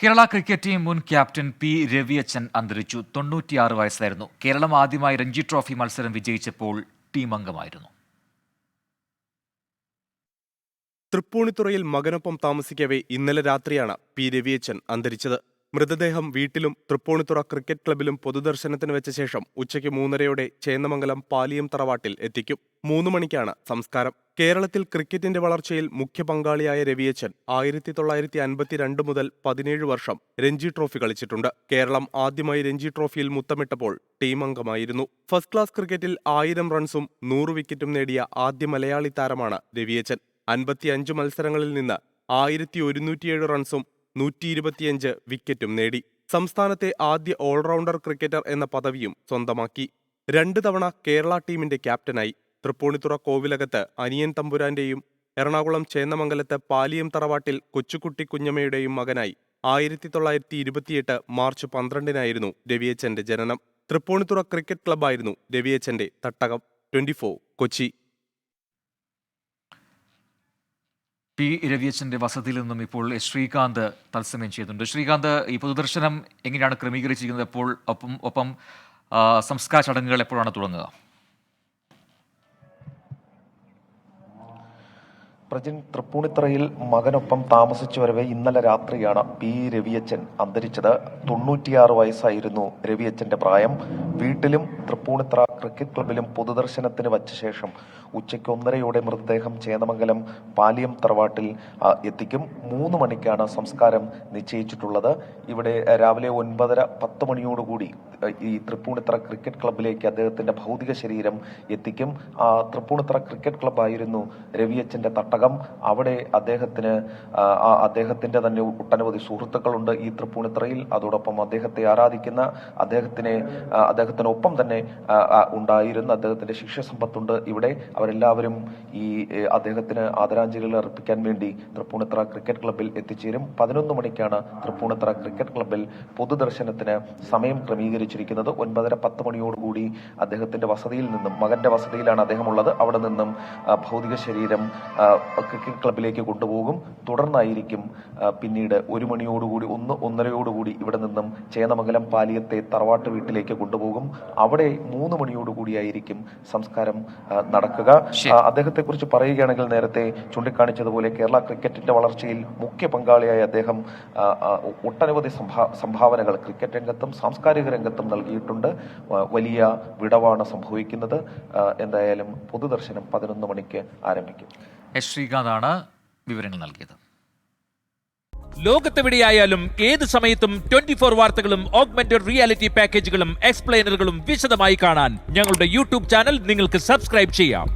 Kerala cricket team മുൻ captain P രവിയച്ചൻ അന്തരിച്ചു. 96 വയസ്സായിരുന്നു. കേരളം ആദ്യമായി രഞ്ജി ട്രോഫി മത്സരം വിജയിച്ചപ്പോൾ ടീം അംഗമായിരുന്നു. തൃപ്പൂണിത്തുറയിൽ മകനൊപ്പം താമസിക്കവേ ഇന്നലെ രാത്രിയാണ് പി രവിയച്ചൻ അന്തരിച്ചത്. മൃതദേഹം വീട്ടിലും തൃപ്പൂണിത്തുറ ക്രിക്കറ്റ് ക്ലബിലും പൊതുദർശനത്തിന് വെച്ച ശേഷം ഉച്ചയ്ക്ക് 3:30 ചേന്നമംഗലം പാലിയം തറവാട്ടിൽ എത്തിക്കും. 3 മണിക്കാണ് സംസ്കാരം. കേരളത്തിൽ ക്രിക്കറ്റിന്റെ വളർച്ചയിൽ മുഖ്യ പങ്കാളിയായ രവിയച്ചൻ 1952 മുതൽ 17 വർഷം രഞ്ജി ട്രോഫി കളിച്ചിട്ടുണ്ട്. കേരളം ആദ്യമായി രഞ്ജി ട്രോഫിയിൽ മുത്തമിട്ടപ്പോൾ ടീം അംഗമായിരുന്നു. ഫസ്റ്റ് ക്ലാസ് ക്രിക്കറ്റിൽ 1000 റൺസും 100 വിക്കറ്റും നേടിയ ആദ്യ മലയാളി താരമാണ് രവിയച്ചൻ. 55 മത്സരങ്ങളിൽ നിന്ന് 1107 റൺസും 125 വിക്കറ്റും നേടി. സംസ്ഥാനത്തെ ആദ്യ ഓൾറൗണ്ടർ ക്രിക്കറ്റർ എന്ന പദവിയും സ്വന്തമാക്കി. 2 തവണ കേരള ടീമിന്റെ ക്യാപ്റ്റനായി. തൃപ്പൂണിത്തുറ കോവിലകത്ത് അനിയൻ തമ്പുരാന്റെയും എറണാകുളം ചേന്നമംഗലത്ത് പാലിയം തറവാട്ടിൽ കൊച്ചുകുട്ടി കുഞ്ഞമ്മയുടെയും മകനായി 1928 മാർച്ച് 12-നായിരുന്നു രവിയച്ചന്റെ ജനനം. തൃപ്പൂണിത്തുറ ക്രിക്കറ്റ് ക്ലബ്ബായിരുന്നു രവിയച്ചന്റെ തട്ടകം. 24 കൊച്ചി. പി രവിയച്ചന്റെ വസതിയിൽ നിന്നും ഇപ്പോൾ ശ്രീകാന്ത് തത്സമയം ചെയ്യുന്നുണ്ട്. ശ്രീകാന്ത്, ഈ പൊതുദർശനം എങ്ങനെയാണ് ക്രമീകരിച്ചിരിക്കുന്നത്? എപ്പോൾ ഒപ്പം സംസ്കാര ചടങ്ങുകൾ എപ്പോഴാണ് തുടങ്ങുക? പ്രജിൻ, തൃപ്പൂണിത്തുറയിൽ മകനൊപ്പം താമസിച്ചു വരവെ ഇന്നലെ രാത്രിയാണ് പി രവിയച്ചൻ അന്തരിച്ചത്. 96 വയസ്സായിരുന്നു രവിയച്ചന്റെ പ്രായം. വീട്ടിലും തൃപ്പൂണിത്തുറ ക്രിക്കറ്റ് ക്ലബിലും പൊതുദർശനത്തിന് വച്ച ശേഷം ഉച്ചയ്ക്ക് 1:30 മൃതദേഹം ചേന്നമംഗലം പാലിയം തറവാട്ടിൽ എത്തിക്കും. 3 മണിക്കാണ് സംസ്കാരം നിശ്ചയിച്ചിട്ടുള്ളത്. ഇവിടെ രാവിലെ 9:30-10 മണിയോടുകൂടി ഈ തൃപ്പൂണിത്തുറ ക്രിക്കറ്റ് ക്ലബിലേക്ക് അദ്ദേഹത്തിന്റെ ഭൗതിക ശരീരം എത്തിക്കും. തൃപ്പൂണിത്തുറ ക്രിക്കറ്റ് ക്ലബ്ബായിരുന്നു രവിയച്ചന്റെ തട്ടകം. അവിടെ അദ്ദേഹത്തിന്റെ തന്നെ ഒട്ടനവധി സുഹൃത്തുക്കളുണ്ട് ഈ തൃപ്പൂണിത്തുറയിൽ. അതോടൊപ്പം അദ്ദേഹത്തെ ആരാധിക്കുന്ന, അദ്ദേഹത്തിനൊപ്പം തന്നെ ഉണ്ടായിരുന്ന അദ്ദേഹത്തിന്റെ ശിഷ്യസമ്പത്തുണ്ട് ഇവിടെ. അവരെല്ലാവരും ഈ അദ്ദേഹത്തിന് ആദരാഞ്ജലികൾ അർപ്പിക്കാൻ വേണ്ടി തൃപ്പൂണിത്തുറ ക്രിക്കറ്റ് ക്ലബ്ബിൽ എത്തിച്ചേരും. 11 മണിക്കാണ് തൃപ്പൂണിത്തുറ ക്രിക്കറ്റ് ക്ലബ്ബിൽ പൊതുദർശനത്തിന് സമയം ക്രമീകരിച്ചിരിക്കുന്നത്. 9:30-10 മണിയോടുകൂടി അദ്ദേഹത്തിന്റെ വസതിയിൽ നിന്നും, മകന്റെ വസതിയിലാണ് അദ്ദേഹം ഉള്ളത്, അവിടെ നിന്നും ഭൗതിക ശരീരം ക്രിക്കറ്റ് ക്ലബിലേക്ക് കൊണ്ടുപോകും. തുടർന്നായിരിക്കും പിന്നീട് 1 മണിയോടുകൂടി 1:30 ഇവിടെ നിന്നും ചേന്നമംഗലം പാലിയത്തെ തറവാട്ട് വീട്ടിലേക്ക് കൊണ്ടുപോകും. അവിടെ 3 മണിയോടുകൂടിയായിരിക്കും സംസ്കാരം നടക്കുക. അദ്ദേഹത്തെ കുറിച്ച് പറയുകയാണെങ്കിൽ നേരത്തെ ചൂണ്ടിക്കാണിച്ചതുപോലെ കേരള ക്രിക്കറ്റിന്റെ വളർച്ചയിൽ മുഖ്യ പങ്കാളിയായ അദ്ദേഹം ഒട്ടനവധി സംഭാവനകൾ ക്രിക്കറ്റ് രംഗത്തും സാംസ്കാരിക രംഗത്തും നൽകിയിട്ടുണ്ട്. വലിയ വിടവാണ് സംഭവിക്കുന്നത്. എന്തായാലും പൊതുദർശനം 11 മണിക്ക് ആരംഭിക്കും. ശ്രീകാന്താണ് വിവരങ്ങൾ നൽകിയത്. ലോകത്തെവിടെയായാലും ഏത് സമയത്തും 24 വാർത്തകളും ഓഗ്മെന്റഡ് റിയാലിറ്റി പാക്കേജുകളും എക്സ്പ്ലെയിനറുകളും വിശദമായി കാണാൻ ഞങ്ങളുടെ യൂട്യൂബ് ചാനൽ നിങ്ങൾക്ക് സബ്സ്ക്രൈബ് ചെയ്യാം.